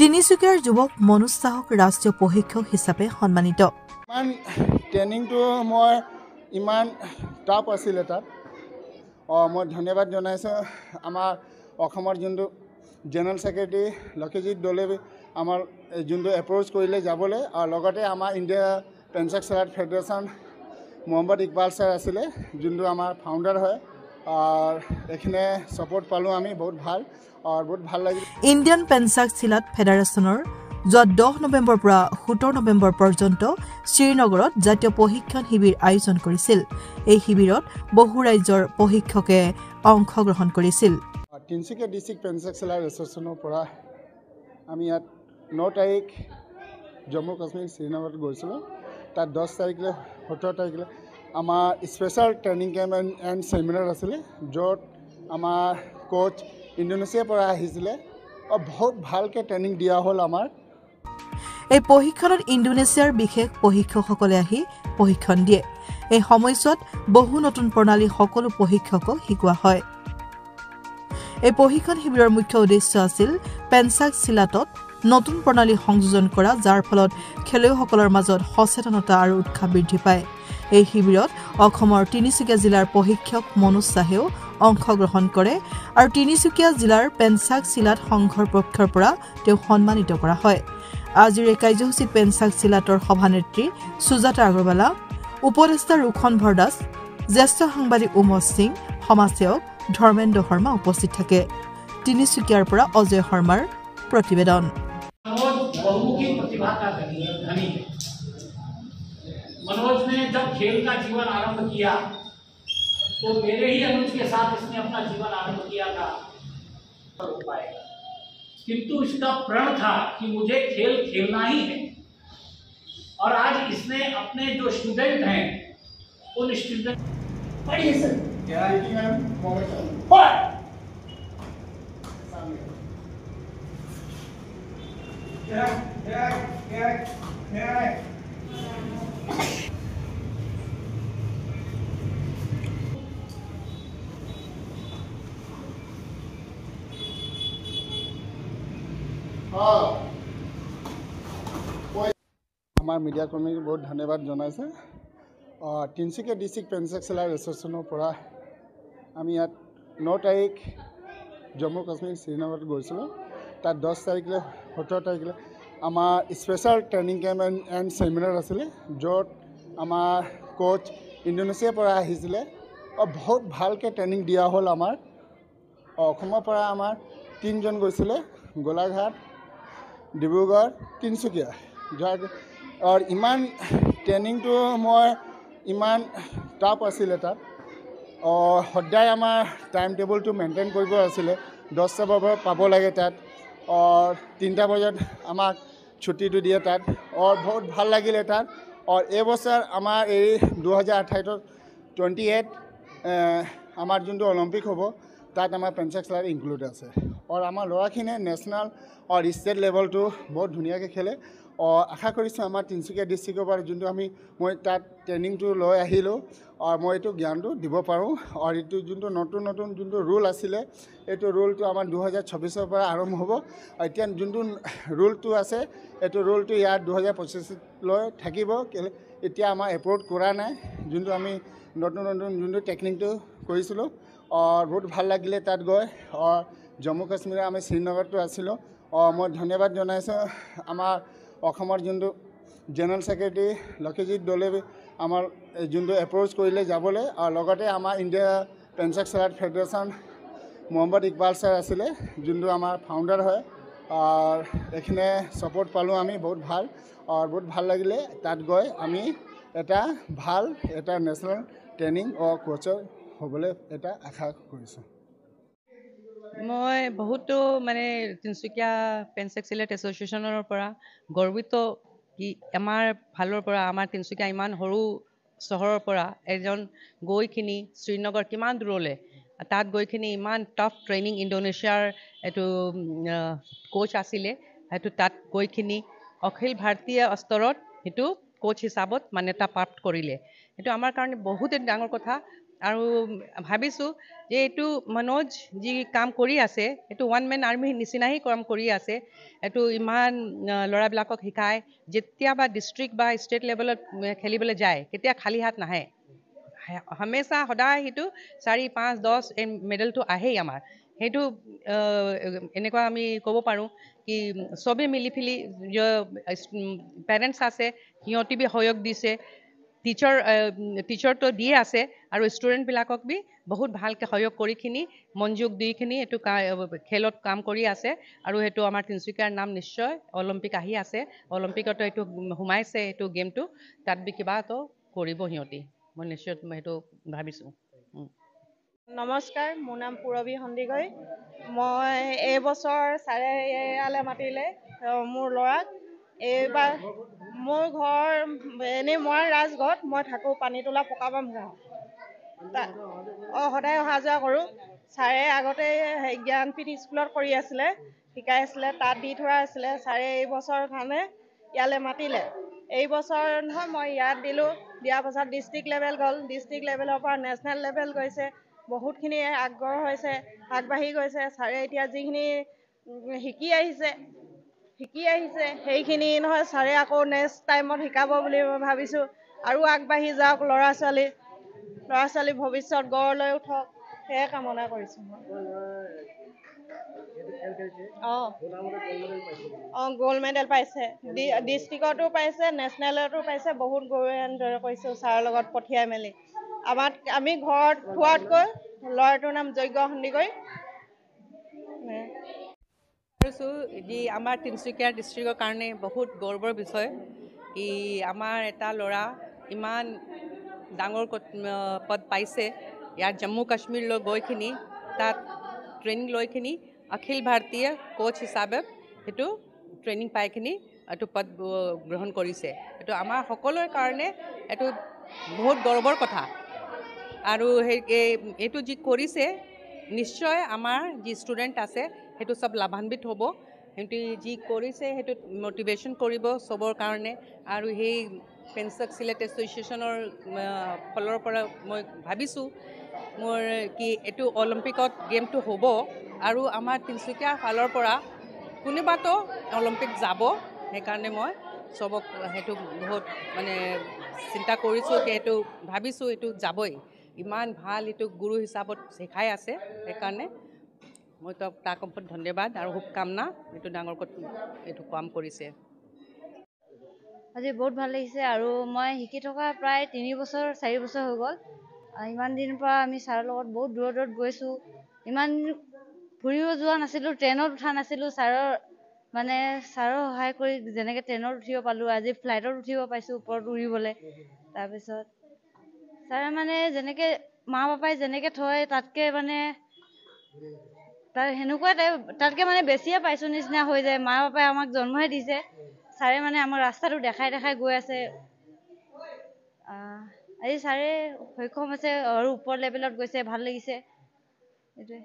তিনিচুকীয়াৰ যুৱক মনোজ চাহক ৰাষ্ট্ৰীয় প্ৰশিক্ষক হিচাপে সন্মানিত। ট্ৰেইনিংটো মই ইমান টাফ আছিলে তাত মই ধন্যবাদ জনাইছোঁ আমাৰ অসমৰ যোনটো জেনেৰেল ছেক্ৰেটাৰী লক্ষীজিৎ দলে আমাৰ যোনটো এপ্ৰ'চ কৰিলে যাবলৈ আৰু লগতে আমাৰ India Pencak Silat Federation Mohammad Iqbal sir আছিলে যোনটো আমাৰ ফাউণ্ডাৰ হয় আৰু এইখিনি ছাপোৰ্ট পালোঁ আমি বহুত ভাল লাগিল। ইণ্ডিয়ান পেঞ্চাক চিলাট ফেডাৰেশ্যনৰ যোৱা 10 নৱেম্বৰৰ পৰা 17 নৱেম্বৰ পৰ্যন্ত শ্ৰীনগৰত জাতীয় প্ৰশিক্ষণ শিবিৰ আয়োজন কৰিছিল। এই শিবিৰত বহু ৰাজ্যৰ প্ৰশিক্ষকে অংশগ্ৰহণ কৰিছিল। তিনিচুকীয়া ডিষ্ট্ৰিক্ট পেঞ্চাক চেলাট এছ'চিয়েশ্যনৰ পৰা আমি ইয়াত 9 তাৰিখ জম্মু কাশ্মীৰ শ্ৰীনগৰত গৈছিলোঁ। তাত 10 তাৰিখলৈ 17 তাৰিখলৈ আমাৰ special training camp and seminar আছিলে য'ত আমাৰ কোচ ইণ্ডোনেছিয়াৰ পৰা আহিছিলে আৰু বহুত ভালকৈ ট্ৰেইনিং দিয়া হ'ল আমাৰ। এই প্ৰশিক্ষণত ইণ্ডোনেছিয়াৰ বিশেষ প্ৰশিক্ষকসকলে আহি প্ৰশিক্ষণ দিয়ে। এই সময়ছোৱাত বহু নতুন প্ৰণালী সকলো প্ৰশিক্ষকক শিকোৱা হয়। এই প্ৰশিক্ষণ শিবিৰৰ মুখ্য উদ্দেশ্য আছিল পেঞ্চাক চিলাটত নতুন প্ৰণালী সংযোজন কৰা, যাৰ ফলত খেলুৱৈসকলৰ মাজত সচেতনতা আৰু উৎসাহ বৃদ্ধি পায়। এই শিবিৰত অসমৰ তিনিচুকীয়া জিলাৰ প্ৰশিক্ষক মনোজ চাহেও অংশগ্ৰহণ কৰে আৰু তিনিচুকীয়া জিলাৰ পেঞ্চাক চিলাট সংঘৰ পক্ষৰ পৰা তেওঁক সন্মানিত কৰা হয়। আজিৰ এই কাৰ্যসূচীত পেঞ্চাক চিলাটৰ সভানেত্ৰী সুজাতা আগৰৱালা, উপদেষ্টা ৰোখন ভৰদাস, জ্যেষ্ঠ সাংবাদিক উমজ সিং, সমাজসেৱক ধৰ্মেন্দ্ৰ শৰ্মা উপস্থিত থাকে। তিনিচুকীয়াৰ পৰা অজয় শৰ্মাৰ প্ৰতিবেদন। मनोज ने जब खेल का जीवन आरंभ किया तो मेरे ही अनुज के साथ इसने अपना जीवन आरंभ किया था हो पाएगा, किंतु इसका प्रण था कि मुझे खेल खेलना ही है। और आज इसने अपने जो स्टूडेंट हैं उन स्टूडेंट पढ़िए सर আমাৰ মিডিয়া কৰ্মীক বহুত ধন্যবাদ জনাইছে। তিনিচুকীয়া ডিষ্ট্ৰিক্ট পেঞ্চাক চেলাট এছ'চিয়েশ্যনৰ পৰা আমি ইয়াত 9 তাৰিখ জম্মু কাশ্মীৰ শ্ৰীনগৰত গৈছিলোঁ। তাত 10 তাৰিখলৈ 17 তাৰিখলৈ আমাৰ special training camp and seminar আছিলে য'ত আমাৰ কোচ ইণ্ডোনেছিয়াৰ পৰা আহিছিলে আৰু বহুত ভালকৈ ট্ৰেইনিং দিয়া হ'ল আমাৰ। অসমৰ পৰা আমাৰ 3জন গৈছিলে, গোলাঘাট, ডিব্ৰুগড়, তিনিচুকীয়া। আৰু ইমান ট্ৰেইনিংটো মই ইমান টাফ আছিলে তাত সদায় আমাৰ টাইম টেবুলটো মেইনটেইন কৰিব আছিলে। 10টা বজাত পাব লাগে তাত, 3টা বজাত আমাক ছুটিটো দিয়ে তাত। বহুত ভাল লাগিলে তাত। এইবছৰ আমাৰ এই 2028 28 আমাৰ যোনটো অলিম্পিক হ'ব তাত আমাৰ পেঞ্চাক চেলাট ইনক্লুড আছে। আৰু আমাৰ ল'ৰাখিনিয়ে নেশ্যনেল আৰু ষ্টেট লেভেলটো বহুত ধুনীয়াকৈ খেলে। আশা কৰিছোঁ আমাৰ তিনিচুকীয়া ডিষ্ট্ৰিক্টৰ পৰা যোনটো মই তাত ট্ৰেইনিংটো লৈ আহিলোঁ আৰু মই এইটো জ্ঞানটো দিব পাৰোঁ। আৰু এইটো যোনটো নতুন যোনটো ৰুল আছিলে এইটো ৰুলটো আমাৰ 2026ৰ পৰা আৰম্ভ হ'ব। এতিয়া যোনটো ৰুলটো আছে এইটো ৰুলটো ইয়াত 2025লৈ থাকিব। এতিয়া আমাৰ এপ্ৰ'ভ কৰা নাই, যোনটো আমি নতুন যোনটো টেকনিকটো কৰিছিলোঁ। বহুত ভাল লাগিলে তাত গৈ। জম্মু কাশ্মীৰৰ আমি শ্ৰীনগৰতো আছিলোঁ। মই ধন্যবাদ জনাইছোঁ আমাৰ অসমৰ যোনটো জেনেৰেল ছেক্ৰেটাৰী লক্ষীজিৎ দলে আমাৰ যোনটো এপ্ৰ'চ কৰিলে যাবলৈ আৰু লগতে আমাৰ India Pencak Silat Federation Mohammad Iqbal sir আছিলে যোনটো আমাৰ ফাউণ্ডাৰ হয় আৰু এইখিনি ছাপোৰ্ট পালোঁ আমি বহুত ভাল লাগিলে তাত গৈ। আমি এটা নেশ্যনেল ট্ৰেইনিং কোচৰ হ'বলৈ এটা আশা কৰিছোঁ। মই বহুতো তিনিচুকীয়া পেঞ্চাক চেলাট এছ'চিয়েশ্যনৰ পৰা গৰ্বিত কি আমাৰ ফালৰ পৰা আমাৰ তিনিচুকীয়া ইমান সৰু চহৰৰ পৰা এজন গৈখিনি শ্ৰীনগৰ কিমান দূৰলৈ তাত গৈখিনি ইমান টাফ ট্ৰেইনিং ইণ্ডোনেছিয়াৰ এইটো কোচ আছিলে, সেইটো তাত গৈখিনি অখিল ভাৰতীয় স্তৰত সেইটো কোচ হিচাপত মান্যতা প্ৰাপ্ত কৰিলে। সেইটো আমাৰ কাৰণে বহুত ডাঙৰ কথা। আৰু ভাবিছোঁ যে এইটো মনোজ যি কাম কৰি আছে এইটো ওৱান মেন আৰ্মিৰ নিচিনাই কাম কৰি আছে। এইটো ইমান ল'ৰাবিলাকক শিকায়, যেতিয়াবা ডিষ্ট্ৰিক্ট বা ষ্টেট লেভেলত খেলিবলৈ যায় কেতিয়া খালী হাত নাহে, হামেশা সদায় সেইটো 4, 5, 10 এই মেডেলটো আহেই আমাৰ। সেইটো এনেকুৱা আমি ক'ব পাৰোঁ কি চবেই মিলি ফিলি পেৰেণ্টছ আছে সিহঁতি বি সহযোগ দিছে, টিচাৰটো দিয়ে আছে আৰু ষ্টুডেণ্টবিলাকক বি বহুত ভালকৈ সহযোগ কৰিখিনি মনোযোগ দিখিনি এইটো খেলত কাম কৰি আছে। আৰু সেইটো আমাৰ তিনিচুকীয়াৰ নাম নিশ্চয় অলিম্পিক আহি আছে, অলিম্পিকতো এইটো সোমাইছে এইটো গেমটো, তাত বি কিবা এটা কৰিব সিহঁতি, মই নিশ্চয় সেইটো ভাবিছোঁ। নমস্কাৰ, মোৰ নাম পূৰবী সন্দিকৈ। মই এইবছৰ ছাৰে ইয়ালৈ মাতিলে মোৰ ল'ৰাক। এইবাৰ মোৰ ঘৰ এনেই মই ৰাজগড়ত, মই থাকোঁ পানীতোলা পকাবাম গাঁও। সদায় অহা যোৱা কৰোঁ। ছাৰে আগতে জ্ঞানপীঠ স্কুলত কৰি আছিলে, শিকাই আছিলে, তাত দি থোৱা আছিলে। ছাৰে এইবছৰ কাৰণে ইয়ালৈ মাতিলে। এইবছৰ নহয় মই ইয়াত দিলোঁ, দিয়াৰ পাছত ডিষ্ট্ৰিক্ট লেভেল গ'ল, ডিষ্ট্ৰিক্ট লেভেলৰ পৰা নেশ্যনেল লেভেল গৈছে, বহুতখিনি আগ্ৰহ হৈছে, আগবাঢ়ি গৈছে। ছাৰে এতিয়া যিখিনি শিকি আহিছে সেইখিনি নহয় ছাৰে আকৌ নেক্সট টাইমত শিকাব বুলি মই ভাবিছোঁ। আৰু আগবাঢ়ি যাওক ল'ৰা ছোৱালী ভৱিষ্যত গঢ় লৈ উঠক, সেয়ে কামনা কৰিছোঁ মই। গ'ল্ড মেডেল পাইছে, ডিষ্ট্ৰিক্টতো পাইছে, নেশ্যনেলতো পাইছে, বহুত গৌৰৱ এনেদৰে কৰিছোঁ ছাৰৰ লগত পঠিয়াই মেলি। আমি ঘৰত থোৱাতকৈ ল'ৰাটোৰ নাম যজ্ঞ সন্দিকৈ। যি আমাৰ তিনিচুকীয়া ডিষ্ট্ৰিক্টৰ কাৰণে বহুত গৌৰৱৰ বিষয় কি আমাৰ এটা ল'ৰা ইমান ডাঙৰ পদ পাইছে। ইয়াত জম্মু কাশ্মীৰলৈ গৈখিনি তাত ট্ৰেইনিং লৈখিনি অখিল ভাৰতীয় কোচ হিচাপে সেইটো ট্ৰেইনিং পাইখিনি এইটো পদ গ্ৰহণ কৰিছে। এইটো আমাৰ সকলোৰে কাৰণে এইটো বহুত গৌৰৱৰ কথা। আৰু এইটো যি কৰিছে নিশ্চয় আমাৰ যি ষ্টুডেণ্ট আছে সেইটো চব লাভান্বিত হ'ব। সিহঁতি যি কৰিছে সেইটোত মটিভেশ্যন কৰিব চবৰ কাৰণে। আৰু সেই পেঞ্চক চিলেট এছ'চিয়েশ্যনৰ ফালৰ পৰা মই ভাবিছোঁ মোৰ কি এইটো অলিম্পিকত গেমটো হ'ব আৰু আমাৰ তিনিচুকীয়া ফালৰ পৰা কোনোবাতো অলিম্পিক যাব। সেইকাৰণে মই চবক সেইটো বহুত মানে চিন্তা কৰিছোঁ কি সেইটো ভাবিছোঁ এইটো যাবই। ইমান ভাল এইটো গুৰু হিচাপত শিকাই আছে, সেইকাৰণে মই তাক বহুত ধন্যবাদ আৰু শুভকামনা, এইটো ডাঙৰ এইটো কাম কৰিছে। আজি বহুত ভাল লাগিছে আৰু মই শিকি থকা প্ৰায় 3 বছৰ 4 বছৰ হৈ গ'ল। ইমান দিনৰ পৰা আমি ছাৰৰ লগত বহুত দূৰত গৈছোঁ। ইমান ফুৰিব যোৱা নাছিলোঁ, ট্ৰেইনত উঠা নাছিলোঁ। ছাৰৰ সহায় কৰি যেনেকৈ ট্ৰেইনত উঠিব পালোঁ, আজি ফ্লাইটত উঠিব পাইছোঁ ওপৰত উৰিবলৈ। তাৰপিছত ছাৰে যেনেকৈ মা পাপাই যেনেকৈ থয় তাতকৈ সেনেকুৱা তাতকৈ বেছিয়ে পাইছোঁ নিচিনা হৈ যায়। মা পাপাই আমাক জন্মহে দিছে, ছাৰে আমাক ৰাস্তাটো দেখাই গৈ আছে। আজি ছাৰে সক্ষম হৈছে আৰু ওপৰ লেভেলত গৈছে, ভাল লাগিছে এইটোৱে।